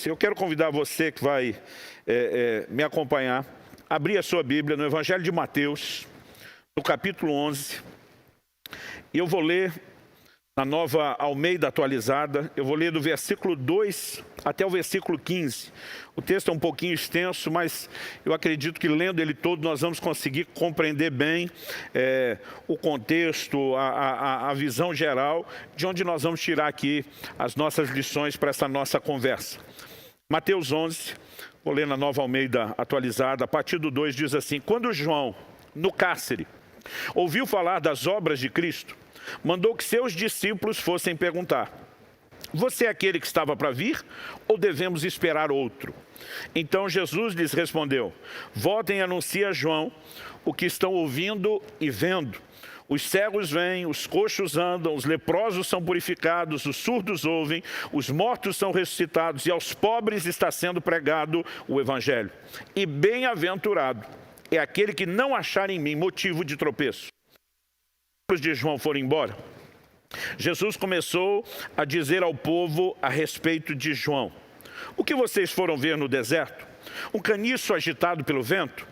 Deus, eu quero convidar você que vai me acompanhar, abrir a sua Bíblia no Evangelho de Mateus, no capítulo 11. E eu vou ler na Nova Almeida Atualizada, eu vou ler do versículo 2 até o versículo 15. O texto é um pouquinho extenso, mas eu acredito que lendo ele todo nós vamos conseguir compreender bem o contexto, a visão geral, de onde nós vamos tirar aqui as nossas lições para essa nossa conversa. Mateus 11, vou ler na Nova Almeida Atualizada, a partir do 2 diz assim: quando João, no cárcere, ouviu falar das obras de Cristo, mandou que seus discípulos fossem perguntar: você é aquele que estava para vir ou devemos esperar outro? Então Jesus lhes respondeu: voltem e anunciem a João o que estão ouvindo e vendo. Os cegos vêm, os coxos andam, os leprosos são purificados, os surdos ouvem, os mortos são ressuscitados e aos pobres está sendo pregado o Evangelho. E bem-aventurado é aquele que não achar em mim motivo de tropeço. Os de João foram embora. Jesus começou a dizer ao povo a respeito de João: o que vocês foram ver no deserto? Um caniço agitado pelo vento?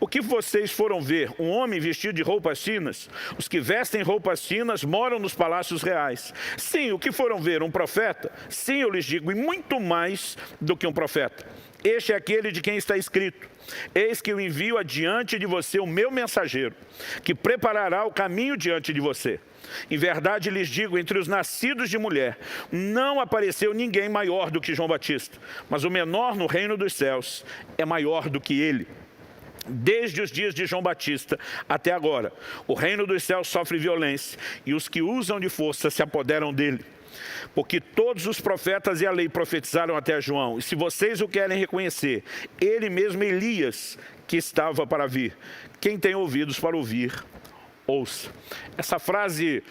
O que vocês foram ver? Um homem vestido de roupas finas? Os que vestem roupas finas moram nos palácios reais. Sim, o que foram ver? Um profeta? Sim, eu lhes digo, e muito mais do que um profeta. Este é aquele de quem está escrito: eis que eu envio adiante de você o meu mensageiro, que preparará o caminho diante de você. Em verdade lhes digo, entre os nascidos de mulher, não apareceu ninguém maior do que João Batista, mas o menor no reino dos céus é maior do que ele. Desde os dias de João Batista até agora, o reino dos céus sofre violência, e os que usam de força se apoderam dele. Porque todos os profetas e a lei profetizaram até João, e se vocês o querem reconhecer, ele mesmo Elias, que estava para vir. Quem tem ouvidos para ouvir, ouça. Essa frase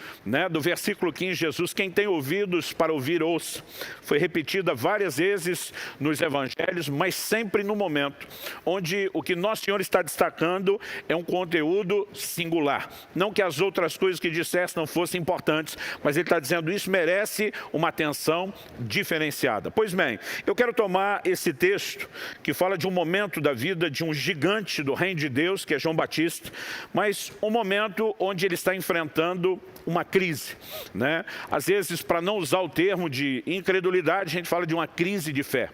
do versículo 15, Jesus, quem tem ouvidos para ouvir, ouça, foi repetida várias vezes nos evangelhos, mas sempre no momento onde o que Nosso Senhor está destacando é um conteúdo singular. Não que as outras coisas que dissesse não fossem importantes, mas ele está dizendo isso merece uma atenção diferenciada. Pois bem, eu quero tomar esse texto que fala de um momento da vida de um gigante do reino de Deus, que é João Batista, mas um momento onde ele está enfrentando uma crise, Às vezes, para não usar o termo de incredulidade, a gente fala de uma crise de fé.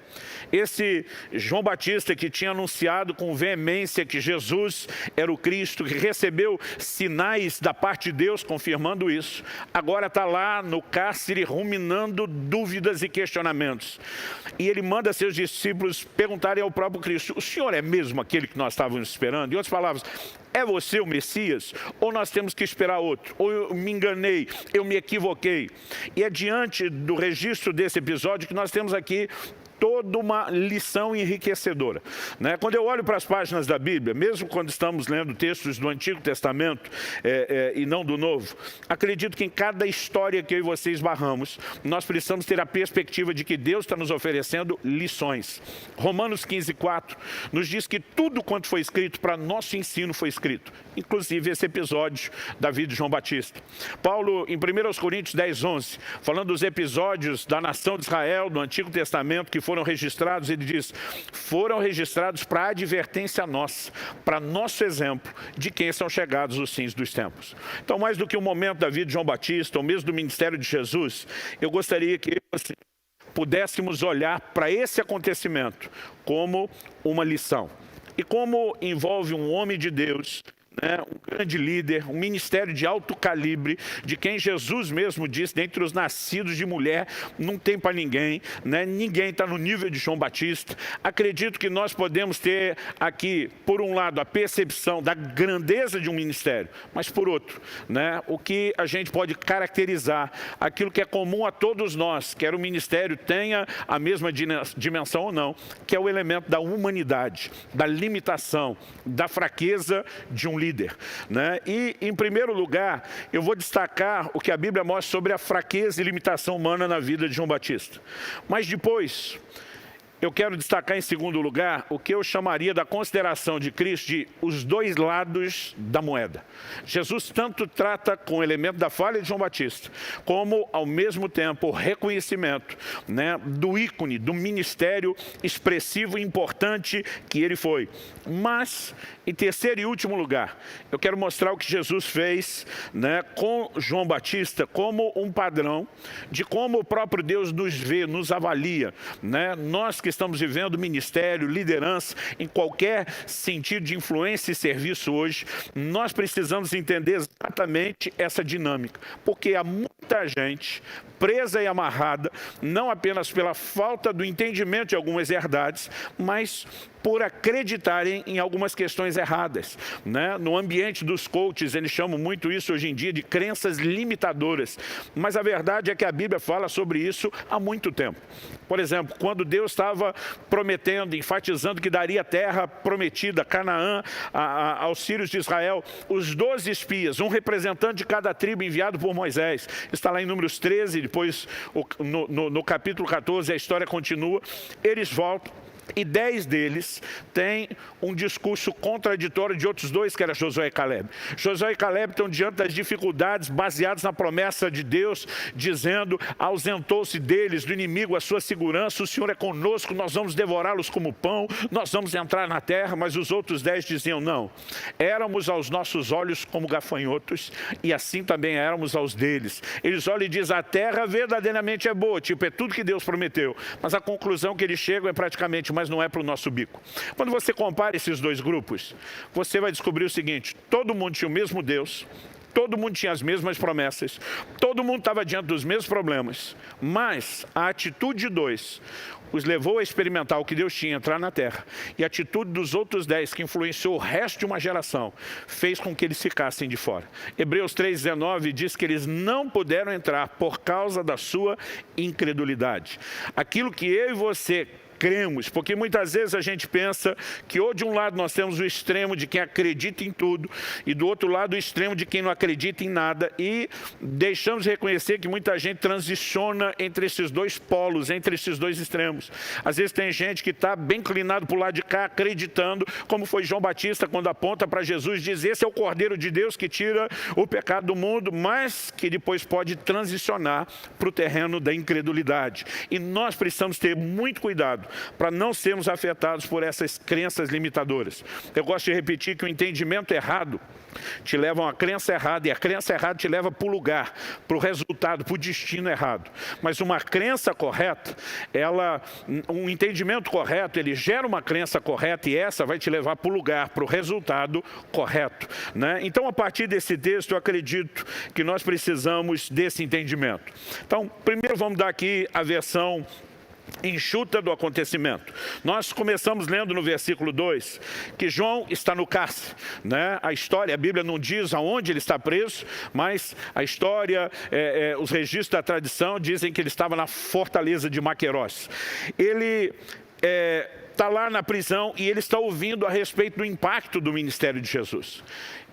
Esse João Batista que tinha anunciado com veemência que Jesus era o Cristo, que recebeu sinais da parte de Deus confirmando isso, agora está lá no cárcere ruminando dúvidas e questionamentos. E ele manda seus discípulos perguntarem ao próprio Cristo: o Senhor é mesmo aquele que nós estávamos esperando? Em outras palavras, é você o Messias? Ou nós temos que esperar outro? Ou eu me enganei, eu me equivoquei? E é diante do registro desse episódio que nós temos aqui toda uma lição enriquecedora. Quando eu olho para as páginas da Bíblia, mesmo quando estamos lendo textos do Antigo Testamento e não do Novo, acredito que em cada história que eu e você esbarramos, nós precisamos ter a perspectiva de que Deus está nos oferecendo lições. Romanos 15:4 nos diz que tudo quanto foi escrito para nosso ensino foi escrito, inclusive esse episódio da vida de João Batista. Paulo, em 1 Coríntios 10:11, falando dos episódios da nação de Israel no Antigo Testamento que foram registrados, ele diz: foram registrados para advertência nossa, para nosso exemplo de quem são chegados os fins dos tempos. Então, mais do que um momento da vida de João Batista, ou mesmo do ministério de Jesus, eu gostaria que pudéssemos olhar para esse acontecimento como uma lição. E como envolve um homem de Deus, um grande líder, um ministério de alto calibre, de quem Jesus mesmo disse: dentre os nascidos de mulher não tem para ninguém, ninguém está no nível de João Batista. Acredito que nós podemos ter aqui, por um lado, a percepção da grandeza de um ministério, mas por outro, o que a gente pode caracterizar, aquilo que é comum a todos nós, quer o ministério tenha a mesma dimensão ou não, que é o elemento da humanidade, da limitação, da fraqueza de um líder. E, em primeiro lugar, eu vou destacar o que a Bíblia mostra sobre a fraqueza e limitação humana na vida de João Batista. Mas depois, eu quero destacar em segundo lugar o que eu chamaria da consideração de Cristo de os dois lados da moeda. Jesus tanto trata com o elemento da falha de João Batista, como ao mesmo tempo o reconhecimento, né, do ícone, do ministério expressivo e importante que ele foi. Mas, em terceiro e último lugar, eu quero mostrar o que Jesus fez, né, com João Batista como um padrão de como o próprio Deus nos vê, nos avalia, né? Nós que estamos vivendo ministério, liderança, em qualquer sentido de influência e serviço hoje, nós precisamos entender exatamente essa dinâmica, porque há muita gente presa e amarrada, não apenas pela falta do entendimento de algumas verdades, mas por acreditarem em algumas questões erradas, né? No ambiente dos coaches, eles chamam muito isso hoje em dia de crenças limitadoras. Mas a verdade é que a Bíblia fala sobre isso há muito tempo. Por exemplo, quando Deus estava prometendo, enfatizando que daria a terra prometida, Canaã, aos filhos de Israel, os 12 espias, um representante de cada tribo enviado por Moisés, está lá em Números 13, depois no capítulo 14 a história continua, eles voltam. E 10 deles têm um discurso contraditório de outros 2, que era Josué e Caleb. Josué e Caleb estão diante das dificuldades baseadas na promessa de Deus, dizendo, ausentou-se deles, do inimigo, a sua segurança, o Senhor é conosco, nós vamos devorá-los como pão, nós vamos entrar na terra. Mas os outros 10 diziam, não, éramos aos nossos olhos como gafanhotos, e assim também éramos aos deles. Eles olham e dizem, a terra verdadeiramente é boa, tipo, é tudo que Deus prometeu. Mas a conclusão que eles chegam é praticamente, mas não é para o nosso bico. Quando você compara esses dois grupos, você vai descobrir o seguinte, todo mundo tinha o mesmo Deus, todo mundo tinha as mesmas promessas, todo mundo estava diante dos mesmos problemas, mas a atitude de 2 os levou a experimentar o que Deus tinha, entrar na terra. E a atitude dos outros 10, que influenciou o resto de uma geração, fez com que eles ficassem de fora. Hebreus 3,19 diz que eles não puderam entrar por causa da sua incredulidade. Aquilo que eu e você cremos, porque muitas vezes a gente pensa que ou de um lado nós temos o extremo de quem acredita em tudo e do outro lado o extremo de quem não acredita em nada, e deixamos de reconhecer que muita gente transiciona entre esses dois polos, entre esses dois extremos. Às vezes tem gente que está bem inclinado para o lado de cá, acreditando, como foi João Batista quando aponta para Jesus, diz, esse é o Cordeiro de Deus que tira o pecado do mundo, mas que depois pode transicionar para o terreno da incredulidade. E nós precisamos ter muito cuidado para não sermos afetados por essas crenças limitadoras. Eu gosto de repetir que o entendimento errado te leva a uma crença errada, e a crença errada te leva para o lugar, para o resultado, para o destino errado. Mas uma crença correta, um entendimento correto, ele gera uma crença correta, e essa vai te levar para o lugar, para o resultado correto, né? Então, a partir desse texto, eu acredito que nós precisamos desse entendimento. Então, primeiro vamos dar aqui a versão enxuta do acontecimento. Nós começamos lendo no versículo 2 que João está no cárcere, né? A Bíblia não diz aonde ele está preso, mas a história, os registros da tradição dizem que ele estava na fortaleza de Maquerós. Ele está lá na prisão e ele está ouvindo a respeito do impacto do ministério de Jesus.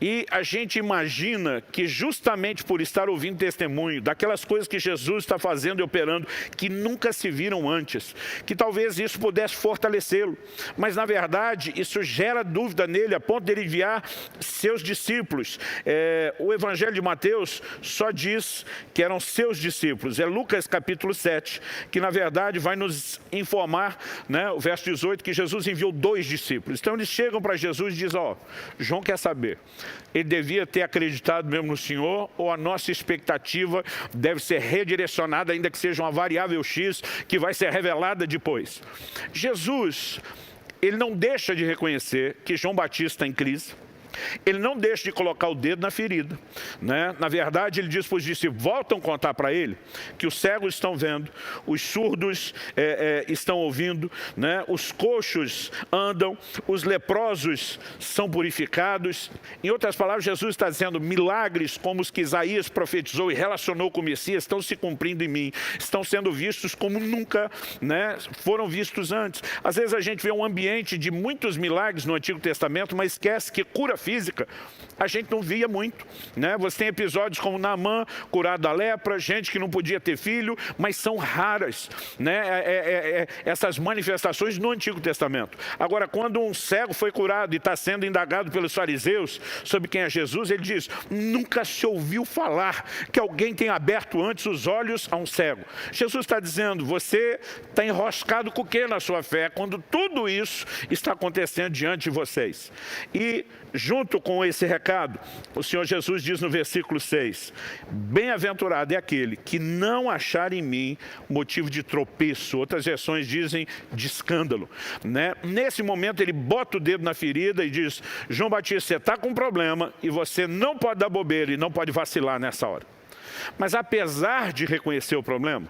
E a gente imagina que justamente por estar ouvindo testemunho daquelas coisas que Jesus está fazendo e operando, que nunca se viram antes, que talvez isso pudesse fortalecê-lo. Mas na verdade isso gera dúvida nele, a ponto de ele enviar seus discípulos. O Evangelho de Mateus só diz que eram seus discípulos. É Lucas capítulo 7, que na verdade vai nos informar, né, o verso 18, que Jesus enviou 2 discípulos. Então eles chegam para Jesus e dizem, João quer saber, ele devia ter acreditado mesmo no Senhor, ou a nossa expectativa deve ser redirecionada, ainda que seja uma variável X, que vai ser revelada depois. Jesus, ele não deixa de reconhecer que João Batista está em crise. Ele não deixa de colocar o dedo na ferida, né? Na verdade, ele diz para os discípulos, voltam a contar para ele que os cegos estão vendo, os surdos estão ouvindo, né? Os coxos andam, os leprosos são purificados. Em outras palavras, Jesus está dizendo, milagres como os que Isaías profetizou e relacionou com o Messias estão se cumprindo em mim, estão sendo vistos como nunca, né, foram vistos antes. Às vezes a gente vê um ambiente de muitos milagres no Antigo Testamento, mas esquece que cura física física, a gente não via muito, né? Você tem episódios como Naamã, curado da lepra, gente que não podia ter filho, mas são raras, né? Essas manifestações no Antigo Testamento. Agora, quando um cego foi curado e está sendo indagado pelos fariseus sobre quem é Jesus, ele diz, nunca se ouviu falar que alguém tenha aberto antes os olhos a um cego. Jesus está dizendo, você está enroscado com o que na sua fé, quando tudo isso está acontecendo diante de vocês. E junto com esse recado, o Senhor Jesus diz no versículo 6, bem-aventurado é aquele que não achar em mim motivo de tropeço. Outras versões dizem de escândalo, né? Nesse momento ele bota o dedo na ferida e diz, João Batista, você está com um problema e você não pode dar bobeira e não pode vacilar nessa hora. Mas apesar de reconhecer o problema,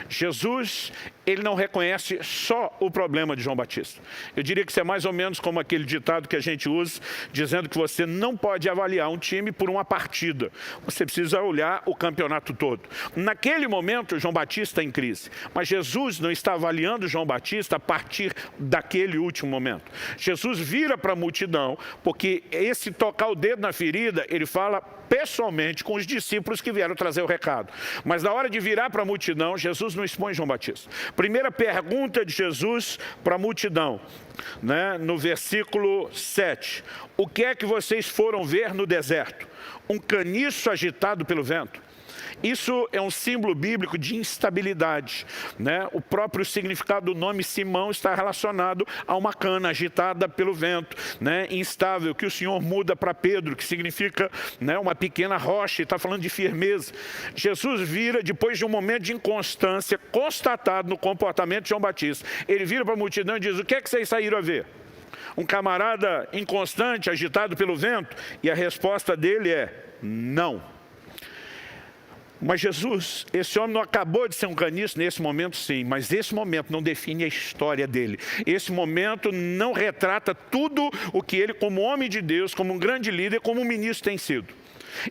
Jesus, ele não reconhece só o problema de João Batista. Eu diria que isso é mais ou menos como aquele ditado que a gente usa, dizendo que você não pode avaliar um time por uma partida. Você precisa olhar o campeonato todo. Naquele momento, João Batista está em crise. Mas Jesus não está avaliando João Batista a partir daquele último momento. Jesus vira para a multidão, porque esse tocar o dedo na ferida, ele fala pessoalmente com os discípulos que vieram trazer o recado. Mas na hora de virar para a multidão, Jesus não expõe João Batista. Primeira pergunta de Jesus para a multidão, né? No versículo 7. O que é que vocês foram ver no deserto? Um caniço agitado pelo vento? Isso é um símbolo bíblico de instabilidade, né? O próprio significado do nome Simão está relacionado a uma cana agitada pelo vento, né? Instável, que o Senhor muda para Pedro, que significa, né, uma pequena rocha, e está falando de firmeza. Jesus vira, depois de um momento de inconstância constatado no comportamento de João Batista, ele vira para a multidão e diz, o que é que vocês saíram a ver? Um camarada inconstante, agitado pelo vento? E a resposta dele é, não. Mas Jesus, esse homem não acabou de ser um caniço nesse momento, sim, mas esse momento não define a história dele. Esse momento não retrata tudo o que ele, como homem de Deus, como um grande líder, como um ministro tem sido.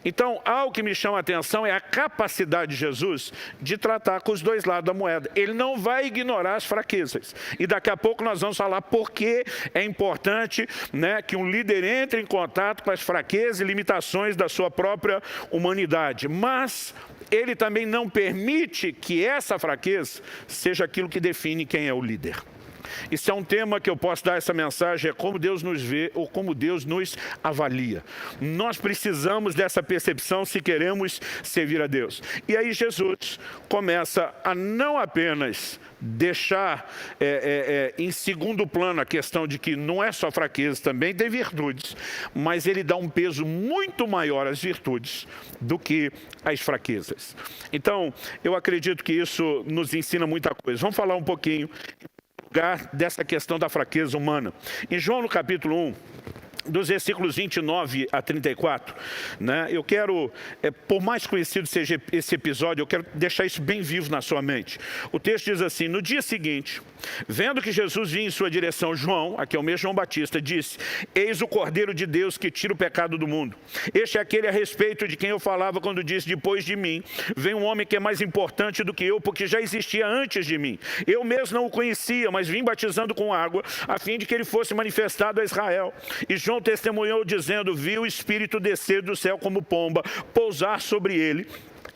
Então, algo que me chama a atenção é a capacidade de Jesus de tratar com os dois lados da moeda. Ele não vai ignorar as fraquezas. E daqui a pouco nós vamos falar por que é importante, né, que um líder entre em contato com as fraquezas e limitações da sua própria humanidade. Mas ele também não permite que essa fraqueza seja aquilo que define quem é o líder. Isso é um tema que eu posso dar essa mensagem, é como Deus nos vê ou como Deus nos avalia. Nós precisamos dessa percepção se queremos servir a Deus. E aí Jesus começa a não apenas deixar em segundo plano a questão de que não é só fraqueza, também tem virtudes, mas ele dá um peso muito maior às virtudes do que às fraquezas. Então, eu acredito que isso nos ensina muita coisa. Vamos falar um pouquinho dessa questão da fraqueza humana. Em João, no capítulo 1, dos versículos 29 a 34, né? Eu quero, por mais conhecido seja esse episódio, eu quero deixar isso bem vivo na sua mente. O texto diz assim, no dia seguinte, vendo que Jesus vinha em sua direção, João, aqui é o mesmo João Batista, disse, eis o Cordeiro de Deus que tira o pecado do mundo. Este é aquele a respeito de quem eu falava quando disse, depois de mim, vem um homem que é mais importante do que eu, porque já existia antes de mim. Eu mesmo não o conhecia, mas vim batizando com água, a fim de que ele fosse manifestado a Israel. E João testemunhou dizendo, viu o Espírito descer do céu como pomba, pousar sobre ele.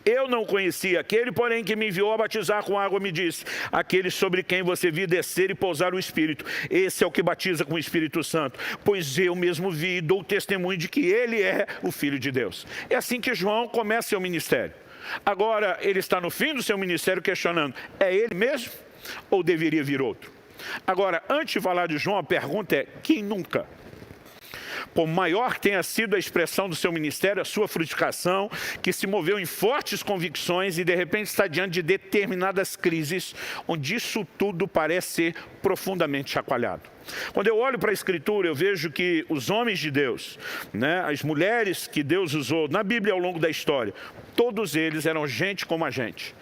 Eu não conhecia aquele, porém, que me enviou a batizar com água, me disse, aquele sobre quem você viu descer e pousar o Espírito, esse é o que batiza com o Espírito Santo, pois eu mesmo vi e dou testemunho de que ele é o Filho de Deus. É assim que João começa seu ministério. Agora, ele está no fim do seu ministério questionando, é ele mesmo ou deveria vir outro? Agora, antes de falar de João, a pergunta é, quem nunca? Por maior que tenha sido a expressão do seu ministério, a sua frutificação, que se moveu em fortes convicções e de repente está diante de determinadas crises, onde isso tudo parece ser profundamente chacoalhado. Quando eu olho para a Escritura, eu vejo que os homens de Deus, né, as mulheres que Deus usou na Bíblia ao longo da história, todos eles eram gente como a gente.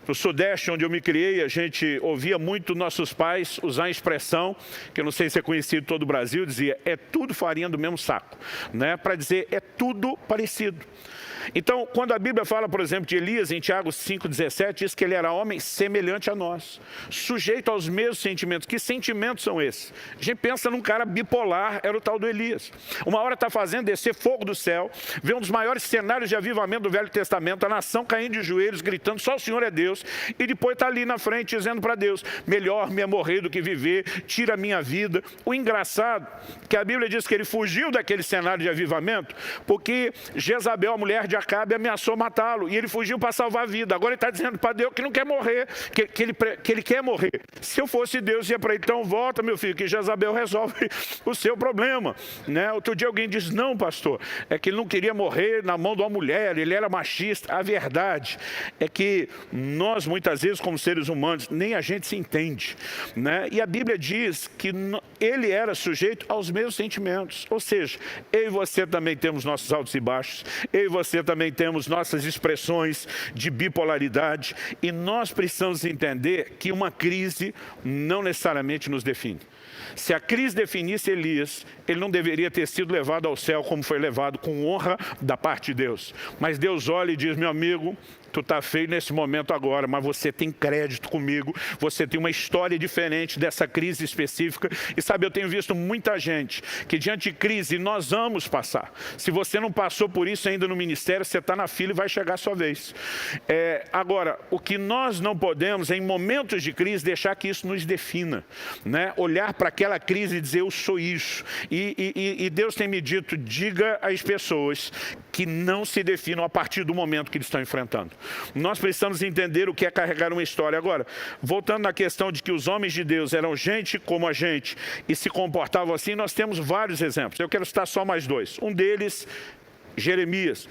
No Sudeste, onde eu me criei, a gente ouvia muito nossos pais usar a expressão, que eu não sei se é conhecido em todo o Brasil, dizia, é tudo farinha do mesmo saco, né? Para dizer, é tudo parecido. Então, quando a Bíblia fala, por exemplo, de Elias, em Tiago 5,17, diz que ele era homem semelhante a nós, sujeito aos mesmos sentimentos. Que sentimentos são esses? A gente pensa num cara bipolar, era o tal do Elias. Uma hora está fazendo descer fogo do céu, vê um dos maiores cenários de avivamento do Velho Testamento, a nação caindo de joelhos, gritando, só o Senhor é Deus, e depois está ali na frente dizendo para Deus, melhor me é morrer do que viver, tira a minha vida. O engraçado é que a Bíblia diz que ele fugiu daquele cenário de avivamento, porque Jezabel, a mulher de Acabe, ameaçou matá-lo, e ele fugiu para salvar a vida. Agora ele está dizendo para Deus que não quer morrer, que ele quer morrer. Se eu fosse Deus, ia para ele, então volta, meu filho, que Jezabel resolve o seu problema. Né? Outro dia alguém disse, não, pastor, é que ele não queria morrer na mão de uma mulher, ele era machista. A verdade é que nós, muitas vezes, como seres humanos, nem a gente se entende. Né? E a Bíblia diz que ele era sujeito aos mesmos sentimentos. Ou seja, eu e você também temos nossos altos e baixos, eu e você também temos nossas expressões de bipolaridade, e nós precisamos entender que uma crise não necessariamente nos define. Se a crise definisse Elias, ele não deveria ter sido levado ao céu como foi levado, com honra da parte de Deus. Mas Deus olha e diz, meu amigo, tu está feio nesse momento agora, mas você tem crédito comigo, você tem uma história diferente dessa crise específica. E sabe, eu tenho visto muita gente que diante de crise nós vamos passar. Se você não passou por isso ainda no ministério, você está na fila e vai chegar a sua vez. Agora, o que nós não podemos é, em momentos de crise, deixar que isso nos defina. Né? Olhar para aquela crise e dizer, eu sou isso. E Deus tem me dito, diga às pessoas que não se definam a partir do momento que eles estão enfrentando. Nós precisamos entender o que é carregar uma história. Agora, voltando na questão de que os homens de Deus eram gente como a gente e se comportavam assim, nós temos vários exemplos. Eu quero citar só mais dois. Um deles, Jeremias.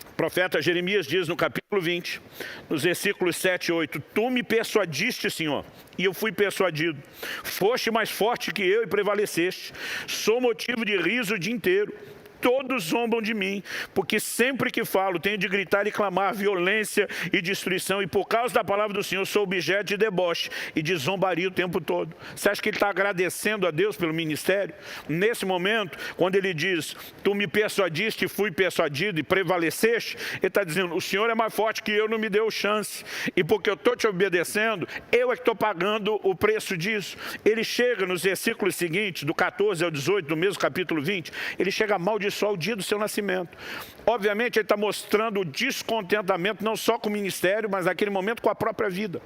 O profeta Jeremias diz no capítulo 20, nos versículos 7 e 8, tu me persuadiste, Senhor, e eu fui persuadido. Foste mais forte que eu e prevaleceste. Sou motivo de riso o dia inteiro. Todos zombam de mim, porque sempre que falo tenho de gritar e clamar violência e destruição, e por causa da palavra do Senhor sou objeto de deboche e de zombaria o tempo todo. Você acha que ele está agradecendo a Deus pelo ministério? Nesse momento, quando ele diz, tu me persuadiste e fui persuadido e prevaleceste, ele está dizendo, o Senhor é mais forte que eu, não me deu chance, e porque eu estou te obedecendo, eu é que estou pagando o preço disso. Ele chega nos versículos seguintes, do 14 ao 18, do mesmo capítulo 20, ele chega a maldição só o dia do seu nascimento. Obviamente ele está mostrando o descontentamento não só com o ministério, mas naquele momento com a própria vida.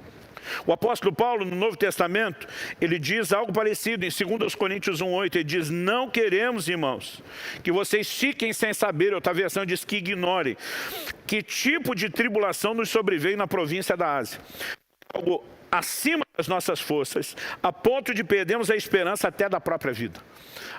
O apóstolo Paulo, no Novo Testamento, ele diz algo parecido em 2 Coríntios 1,8, ele diz, não queremos, irmãos, que vocês fiquem sem saber, outra versão diz que ignorem, que tipo de tribulação nos sobreveio na província da Ásia. Algo acima das nossas forças, a ponto de perdermos a esperança até da própria vida.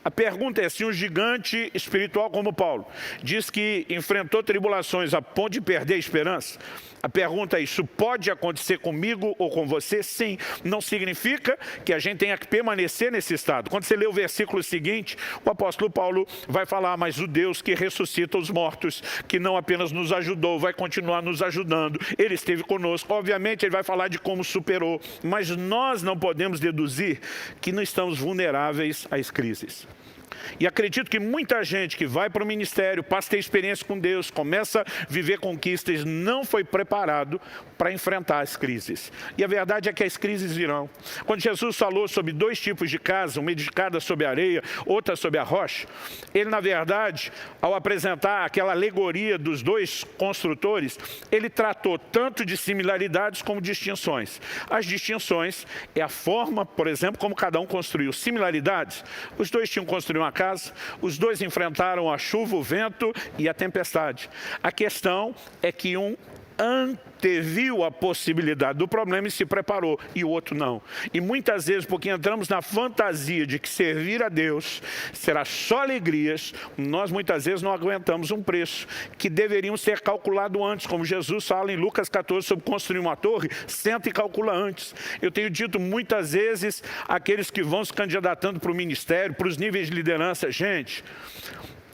A pergunta é, se um gigante espiritual como Paulo diz que enfrentou tribulações a ponto de perder a esperança, a pergunta é, isso pode acontecer comigo ou com você? Sim. Não significa que a gente tenha que permanecer nesse estado. Quando você lê o versículo seguinte, o apóstolo Paulo vai falar, mas o Deus que ressuscita os mortos, que não apenas nos ajudou, vai continuar nos ajudando, ele esteve conosco. Obviamente ele vai falar de como superou, mas nós não podemos deduzir que não estamos vulneráveis às crises. E acredito que muita gente que vai para o ministério, passa a ter experiência com Deus, começa a viver conquistas, não foi preparado para enfrentar as crises. E a verdade é que as crises virão. Quando Jesus falou sobre dois tipos de casa, uma edificada sobre a areia, outra sobre a rocha, ele, na verdade, ao apresentar aquela alegoria dos dois construtores, ele tratou tanto de similaridades como distinções. As distinções é a forma, por exemplo, como cada um construiu. Similaridades, os dois tinham construído uma casa, os dois enfrentaram a chuva, o vento e a tempestade. A questão é que um anteviu a possibilidade do problema e se preparou, e o outro não. E muitas vezes, porque entramos na fantasia de que servir a Deus será só alegrias, nós muitas vezes não aguentamos um preço que deveríamos ter calculado antes, como Jesus fala em Lucas 14 sobre construir uma torre, senta e calcula antes. Eu tenho dito muitas vezes àqueles que vão se candidatando para o ministério, para os níveis de liderança, gente,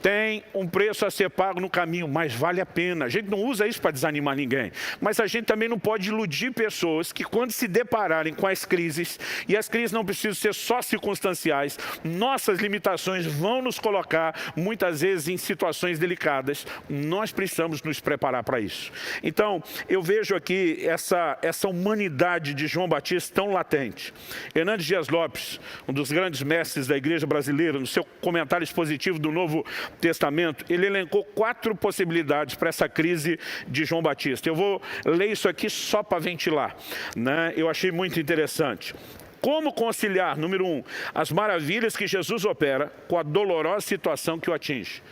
Tem um preço a ser pago no caminho, mas vale a pena. A gente não usa isso para desanimar ninguém. Mas a gente também não pode iludir pessoas que quando se depararem com as crises, e as crises não precisam ser só circunstanciais, nossas limitações vão nos colocar muitas vezes em situações delicadas. Nós precisamos nos preparar para isso. Então, eu vejo aqui essa humanidade de João Batista tão latente. Hernandes Dias Lopes, um dos grandes mestres da igreja brasileira, no seu comentário expositivo do Novo Testamento, ele elencou 4 possibilidades para essa crise de João Batista. Eu vou ler isso aqui só para ventilar, né? Eu achei muito interessante. Como conciliar, número 1, as maravilhas que Jesus opera com a dolorosa situação que o atinge?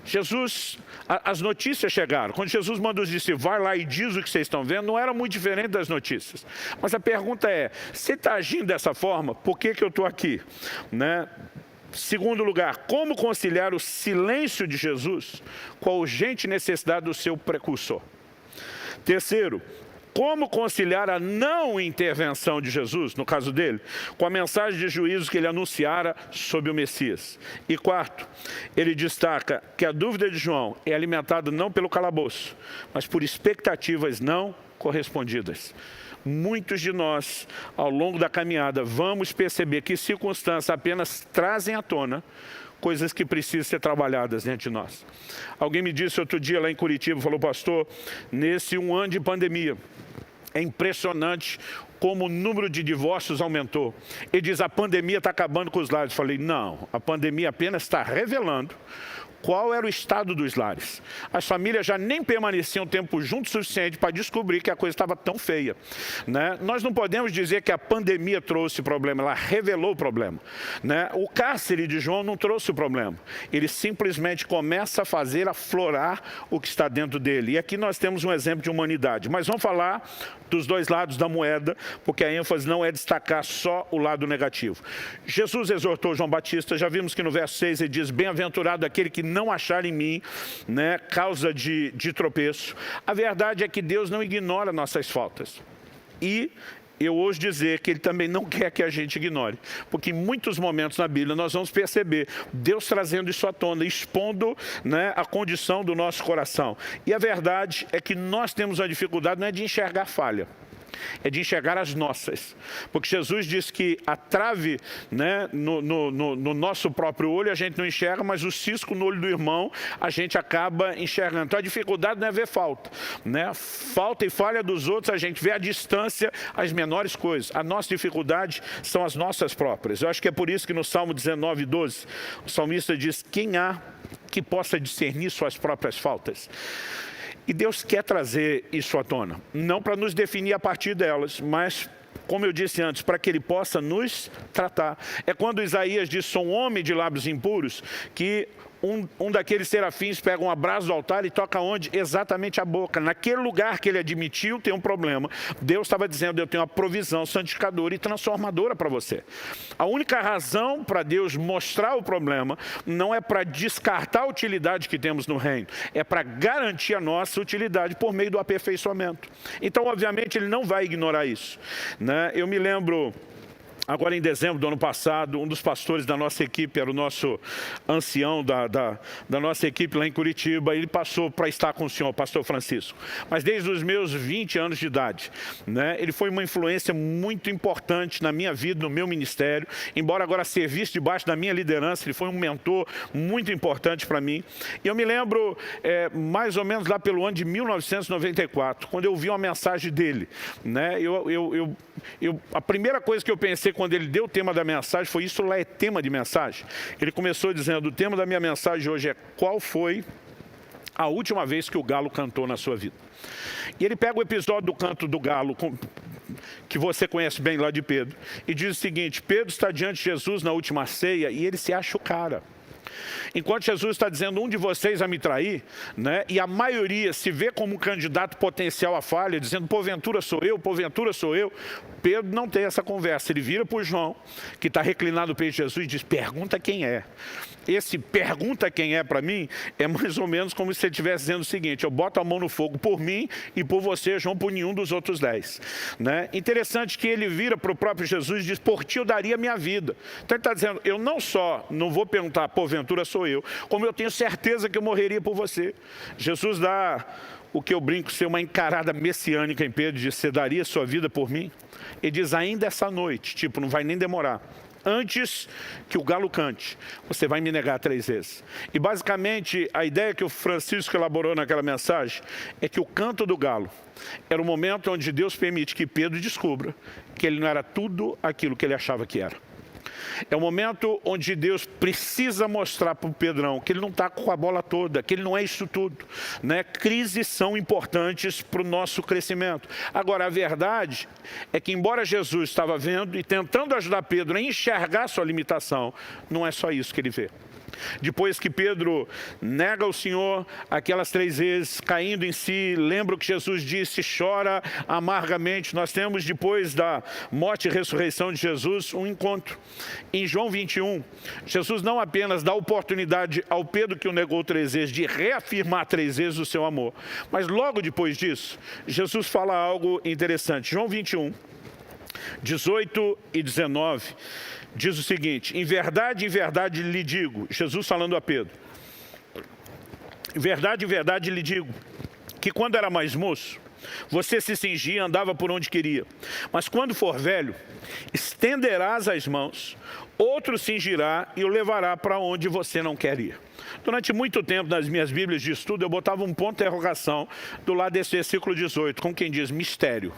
Jesus, as notícias chegaram. Quando Jesus manda os discípulos, vai lá e diz o que vocês estão vendo, não era muito diferente das notícias. Mas a pergunta é, você está agindo dessa forma? Por que eu estou aqui? Né? Segundo lugar, como conciliar o silêncio de Jesus com a urgente necessidade do seu precursor? Terceiro, como conciliar a não intervenção de Jesus, no caso dele, com a mensagem de juízo que ele anunciara sobre o Messias? E quarto, ele destaca que a dúvida de João é alimentada não pelo calabouço, mas por expectativas não correspondidas. Muitos de nós, ao longo da caminhada, vamos perceber que circunstâncias apenas trazem à tona coisas que precisam ser trabalhadas dentro de nós. Alguém me disse outro dia lá em Curitiba, falou, pastor, nesse 1 ano de pandemia, é impressionante como o número de divórcios aumentou. Ele diz, a pandemia está acabando com os lares. Eu falei, não, a pandemia apenas está revelando qual era o estado dos lares. As famílias já nem permaneciam tempo juntos o suficiente para descobrir que a coisa estava tão feia. Né? Nós não podemos dizer que a pandemia trouxe problema, ela revelou o problema. Né? O cárcere de João não trouxe o problema. Ele simplesmente começa a fazer aflorar o que está dentro dele. E aqui nós temos um exemplo de humanidade. Mas vamos falar dos dois lados da moeda, porque a ênfase não é destacar só o lado negativo. Jesus exortou João Batista, já vimos que no verso 6 ele diz, bem-aventurado aquele que não achar em mim, né, causa de tropeço. A verdade é que Deus não ignora nossas faltas. E eu ouso dizer que Ele também não quer que a gente ignore. Porque em muitos momentos na Bíblia nós vamos perceber Deus trazendo isso à tona, expondo, né, a condição do nosso coração. E a verdade é que nós temos uma dificuldade, não é de enxergar falha, é de enxergar as nossas. Porque Jesus disse que a trave, né, no nosso próprio olho a gente não enxerga, mas o cisco no olho do irmão a gente acaba enxergando. Então a dificuldade não é ver falta. Né? Falta e falha dos outros a gente vê à distância as menores coisas. A nossa dificuldade são as nossas próprias. Eu acho que é por isso que no Salmo 19, 12, o salmista diz, quem há que possa discernir suas próprias faltas? E Deus quer trazer isso à tona, não para nos definir a partir delas, mas, como eu disse antes, para que Ele possa nos tratar. É quando Isaías diz, sou um homem de lábios impuros, que um daqueles serafins pega um abraço do altar e toca onde? Exatamente a boca. Naquele lugar que ele admitiu tem um problema. Deus estava dizendo, eu tenho uma provisão santificadora e transformadora para você. A única razão para Deus mostrar o problema não é para descartar a utilidade que temos no reino, é para garantir a nossa utilidade por meio do aperfeiçoamento. Então, obviamente, Ele não vai ignorar isso. Né? Eu me lembro... Agora, em dezembro do ano passado, um dos pastores da nossa equipe, era o nosso ancião da nossa equipe lá em Curitiba, ele passou para estar com o senhor, pastor Francisco. Mas desde os meus 20 anos de idade, né, ele foi uma influência muito importante na minha vida, no meu ministério. Embora agora servisse debaixo da minha liderança, ele foi um mentor muito importante para mim. E eu me lembro, mais ou menos lá pelo ano de 1994, quando eu ouvi uma mensagem dele. Né, a primeira coisa que eu pensei quando ele deu o tema da mensagem foi, isso lá é tema de mensagem? Ele começou dizendo, o tema da minha mensagem hoje é, qual foi a última vez que o galo cantou na sua vida? E ele pega o episódio do canto do galo, que você conhece bem lá de Pedro, e diz o seguinte, Pedro está diante de Jesus na última ceia e ele se acha o cara. Enquanto Jesus está dizendo, um de vocês a me trair, né, e a maioria se vê como um candidato potencial à falha, dizendo, porventura sou eu, Pedro não tem essa conversa. Ele vira para o João, que está reclinado no peito de Jesus, e diz, pergunta quem é. Esse pergunta quem é para mim, é mais ou menos como se ele estivesse dizendo o seguinte, eu boto a mão no fogo por mim e por você, João, por nenhum dos outros 10. Né? Interessante que ele vira para o próprio Jesus e diz, por ti eu daria minha vida. Então ele está dizendo, eu não só não vou perguntar, porventura porventura sou eu, como eu tenho certeza que eu morreria por você. Jesus dá o que eu brinco ser uma encarada messiânica em Pedro, diz, você daria sua vida por mim? Ele diz, ainda essa noite, tipo, não vai nem demorar. Antes que o galo cante, você vai me negar 3 vezes. E basicamente, a ideia que o Francisco elaborou naquela mensagem é que o canto do galo era o momento onde Deus permite que Pedro descubra que ele não era tudo aquilo que ele achava que era. É o momento onde Deus precisa mostrar para o Pedrão que ele não está com a bola toda, que ele não é isso tudo, né? Crises são importantes para o nosso crescimento. Agora, a verdade é que, embora Jesus estava vendo e tentando ajudar Pedro a enxergar sua limitação, não é só isso que ele vê. Depois que Pedro nega o Senhor aquelas 3 vezes, caindo em si, lembra o que Jesus disse, chora amargamente. Nós temos, depois da morte e ressurreição de Jesus, um encontro. Em João 21, Jesus não apenas dá oportunidade ao Pedro que o negou 3 vezes, de reafirmar 3 vezes o seu amor, mas logo depois disso, Jesus fala algo interessante. João 21, 18 e 19, diz o seguinte, em verdade lhe digo, Jesus falando a Pedro, em verdade lhe digo, que quando era mais moço, você se cingia e andava por onde queria. Mas quando for velho, estenderás as mãos, outro cingirá e o levará para onde você não quer ir. Durante muito tempo, nas minhas bíblias de estudo, eu botava um ponto de interrogação do lado desse versículo 18, como quem diz, mistério.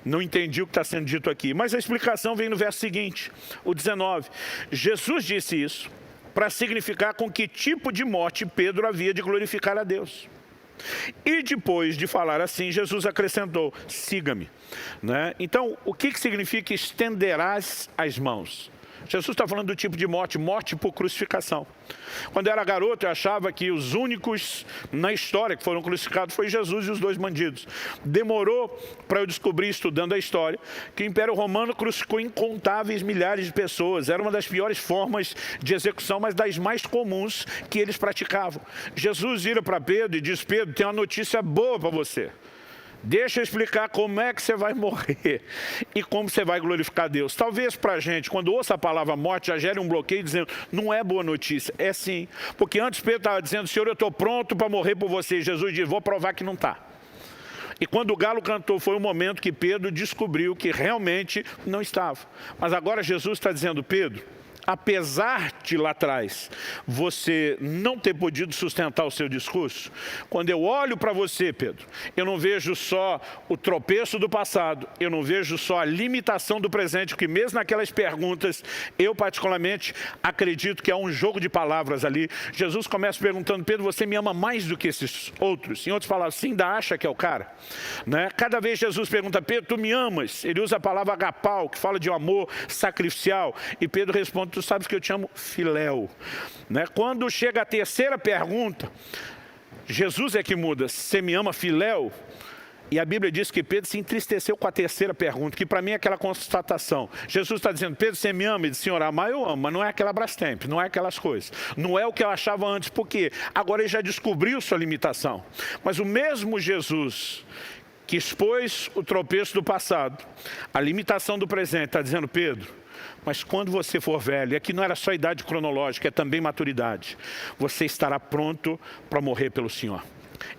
Não entendi o que está sendo dito aqui. Mas a explicação vem no verso seguinte, o 19. Jesus disse isso para significar com que tipo de morte Pedro havia de glorificar a Deus. E depois de falar assim, Jesus acrescentou, siga-me. Né? Então, o que significa estenderás as mãos? Jesus está falando do tipo de morte, morte por crucificação. Quando eu era garoto, eu achava que os únicos na história que foram crucificados foi Jesus e os 2 bandidos. Demorou para eu descobrir, estudando a história, que o Império Romano crucificou incontáveis milhares de pessoas. Era uma das piores formas de execução, mas das mais comuns que eles praticavam. Jesus vira para Pedro e diz, Pedro, tem uma notícia boa para você. Deixa eu explicar como é que você vai morrer e como você vai glorificar Deus. Talvez para a gente, quando ouça a palavra morte, já gere um bloqueio dizendo, não é boa notícia. É sim, porque antes Pedro estava dizendo, Senhor, eu estou pronto para morrer por você. E Jesus diz, vou provar que não está. E quando o galo cantou, foi o momento que Pedro descobriu que realmente não estava. Mas agora Jesus está dizendo, Pedro, apesar de lá atrás você não ter podido sustentar o seu discurso, quando eu olho para você, Pedro, eu não vejo só o tropeço do passado, eu não vejo só a limitação do presente, porque mesmo naquelas perguntas, eu particularmente acredito que há um jogo de palavras ali. Jesus começa perguntando, Pedro, você me ama mais do que esses outros? Em outras palavras, você ainda acha que é o cara? Né? Cada vez Jesus pergunta, Pedro, tu me amas? Ele usa a palavra agapau, que fala de um amor sacrificial, e Pedro responde, tu sabes que eu te amo, filéu. Né? Quando chega a terceira pergunta, Jesus é que muda, você me ama, filéu? E a Bíblia diz que Pedro se entristeceu com a terceira pergunta, que para mim é aquela constatação. Jesus está dizendo, Pedro, você me ama? Ele diz, Senhor, amar eu amo, mas não é aquela Brastemp, não é aquelas coisas. Não é o que eu achava antes, porque agora ele já descobriu sua limitação. Mas o mesmo Jesus que expôs o tropeço do passado, a limitação do presente, está dizendo, Pedro, mas quando você for velho, e aqui não era só idade cronológica, é também maturidade, você estará pronto para morrer pelo Senhor.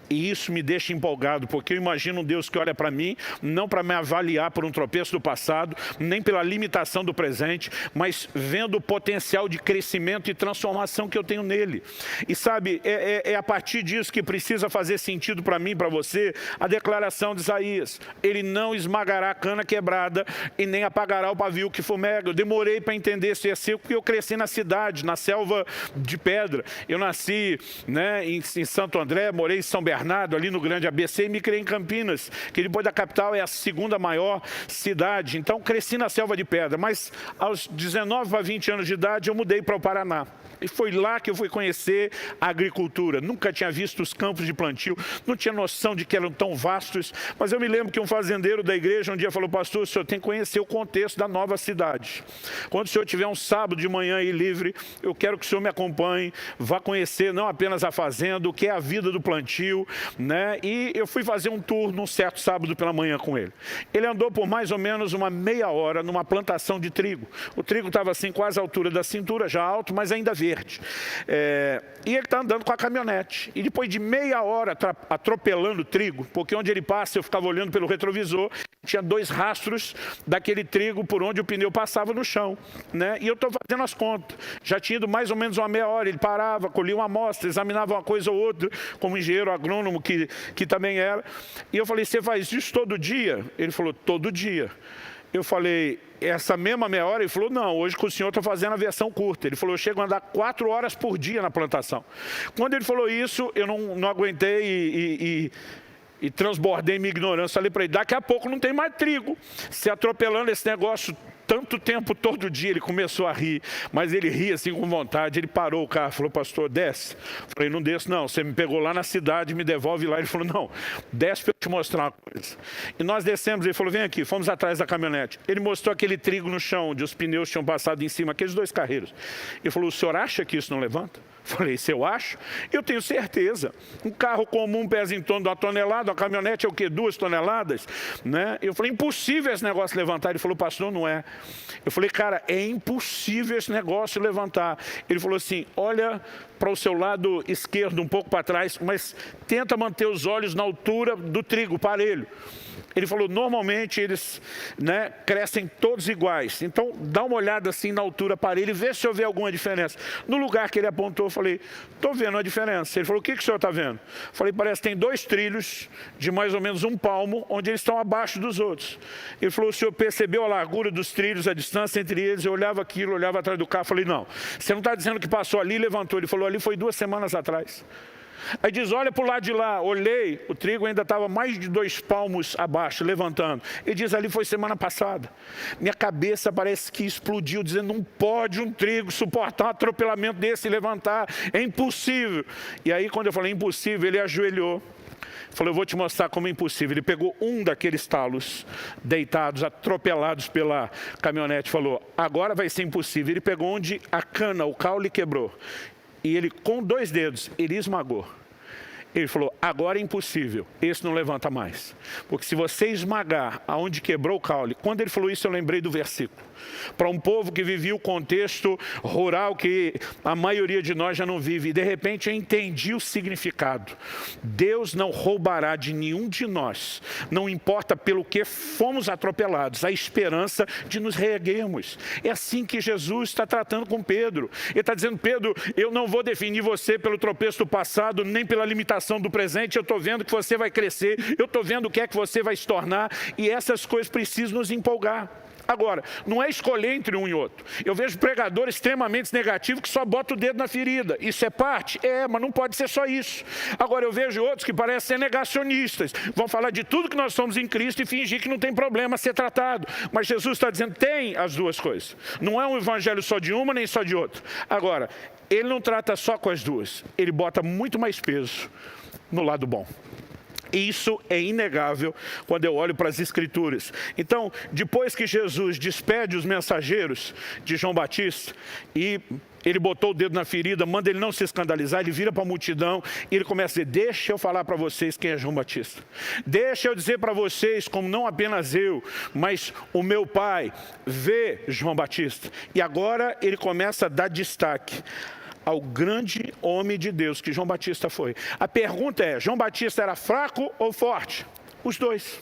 E isso me deixa empolgado, porque eu imagino um Deus que olha para mim, não para me avaliar por um tropeço do passado, nem pela limitação do presente, mas vendo o potencial de crescimento e transformação que eu tenho nele. E sabe, é a partir disso que precisa fazer sentido para mim, para você, a declaração de Isaías. Ele não esmagará a cana quebrada e nem apagará o pavio que fumega. Eu demorei para entender esse versículo, porque eu cresci na cidade, na selva de pedra. Eu nasci, né, em Santo André, morei em São Bernardo, ali no grande ABC, e me criei em Campinas, que depois da capital é a segunda maior cidade. Então cresci na selva de pedra, mas aos 19 para 20 anos de idade eu mudei para o Paraná. E foi lá que eu fui conhecer a agricultura. Nunca tinha visto os campos de plantio, não tinha noção de que eram tão vastos. Mas eu me lembro que um fazendeiro da igreja um dia falou, pastor, o senhor tem que conhecer o contexto da nova cidade. Quando o senhor tiver um sábado de manhã aí livre, eu quero que o senhor me acompanhe, vá conhecer não apenas a fazenda, o que é a vida do plantio, plantio, né? E eu fui fazer um tour num certo sábado pela manhã com ele. Ele andou por mais ou menos uma meia hora numa plantação de trigo. O trigo estava assim quase à altura da cintura, já alto, mas ainda verde. E ele está andando com a caminhonete. E depois de meia hora atropelando o trigo, porque onde ele passa eu ficava olhando pelo retrovisor, tinha 2 rastros daquele trigo por onde o pneu passava no chão, né? E eu estou fazendo as contas. Já tinha ido mais ou menos uma meia hora. Ele parava, colhia uma amostra, examinava uma coisa ou outra, como engenheiro agrônomo que também era. E eu falei, você faz isso todo dia? Ele falou, todo dia. Eu falei, essa mesma meia hora? Ele falou, não, hoje com o senhor estou fazendo a versão curta. Ele falou, eu chego a andar 4 horas por dia na plantação. Quando ele falou isso, eu não aguentei e transbordei minha ignorância. Falei para ele, daqui a pouco não tem mais trigo. Se atropelando esse negócio tanto tempo, todo dia. Ele começou a rir, mas ele ria assim com vontade. Ele parou o carro, falou, pastor, desce. Falei, não desço não, você me pegou lá na cidade, me devolve lá. Ele falou, não, desce para eu te mostrar uma coisa. E nós descemos, ele falou, vem aqui, fomos atrás da caminhonete. Ele mostrou aquele trigo no chão, onde os pneus tinham passado em cima, aqueles 2 carreiros. Ele falou, o senhor acha que isso não levanta? Falei, se eu acho, eu tenho certeza. Um carro comum pesa em torno de 1 tonelada, a caminhonete é o quê? 2 toneladas? Né? Eu falei, impossível esse negócio levantar. Ele falou, pastor, não é. Eu falei, cara, é impossível esse negócio levantar. Ele falou assim, olha para o seu lado esquerdo, um pouco para trás, mas tenta manter os olhos na altura do trigo, parelho. Ele falou, normalmente eles, né, crescem todos iguais. Então, dá uma olhada assim na altura para ele e vê se eu ver alguma diferença. No lugar que ele apontou, eu falei, estou vendo a diferença. Ele falou, o que o senhor está vendo? Eu falei, parece que tem 2 trilhos de mais ou menos 1 palmo, onde eles estão abaixo dos outros. Ele falou, o senhor percebeu a largura dos trilhos, a distância entre eles? Eu olhava aquilo, olhava atrás do carro, falei, não. Você não está dizendo que passou ali e levantou. Ele falou, ali foi 2 semanas atrás. Aí diz, olha para o lado de lá, olhei, o trigo ainda estava mais de 2 palmos abaixo, levantando. Ele diz, ali foi semana passada. Minha cabeça parece que explodiu, dizendo, não pode um trigo suportar um atropelamento desse e levantar, é impossível. E aí quando eu falei impossível, ele ajoelhou. Falou, eu vou te mostrar como é impossível. Ele pegou um daqueles talos deitados, atropelados pela caminhonete, falou, agora vai ser impossível. Ele pegou onde a cana, o caule quebrou. E ele, com 2 dedos, ele esmagou. Ele falou, agora é impossível, esse não levanta mais. Porque se você esmagar aonde quebrou o caule, quando ele falou isso eu lembrei do versículo. Para um povo que vivia o contexto rural que a maioria de nós já não vive. E de repente eu entendi o significado. Deus não roubará de nenhum de nós, não importa pelo que fomos atropelados, a esperança de nos reerguermos. É assim que Jesus está tratando com Pedro. Ele está dizendo, Pedro, eu não vou definir você pelo tropeço do passado, nem pela limitação do presente. Eu estou vendo que você vai crescer, eu estou vendo o que é que você vai se tornar. E essas coisas precisam nos empolgar. Agora, não é escolher entre um e outro. Eu vejo pregadores extremamente negativos que só botam o dedo na ferida. Isso é parte? É, mas não pode ser só isso. Agora, eu vejo outros que parecem ser negacionistas. Vão falar de tudo que nós somos em Cristo e fingir que não tem problema a ser tratado. Mas Jesus está dizendo, tem as duas coisas. Não é um evangelho só de uma, nem só de outra. Agora, ele não trata só com as duas. Ele bota muito mais peso no lado bom. Isso é inegável quando eu olho para as Escrituras. Então, depois que Jesus despede os mensageiros de João Batista e ele botou o dedo na ferida, manda ele não se escandalizar, ele vira para a multidão e ele começa a dizer, deixa eu falar para vocês quem é João Batista. Deixa eu dizer para vocês, como não apenas eu, mas o meu pai vê João Batista. E agora ele começa a dar destaque ao grande homem de Deus que João Batista foi. A pergunta é, João Batista era fraco ou forte? Os dois.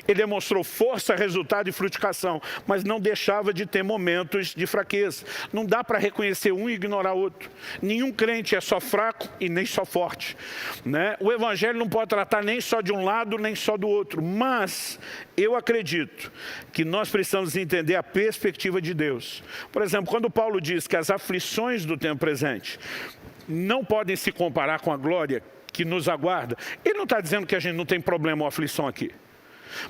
Ele demonstrou força, resultado e frutificação, mas não deixava de ter momentos de fraqueza. Não dá para reconhecer um e ignorar o outro. Nenhum crente é só fraco e nem só forte, né? O evangelho não pode tratar nem só de um lado, nem só do outro. Mas eu acredito que nós precisamos entender a perspectiva de Deus. Por exemplo, quando Paulo diz que as aflições do tempo presente não podem se comparar com a glória que nos aguarda, ele não está dizendo que a gente não tem problema ou aflição aqui.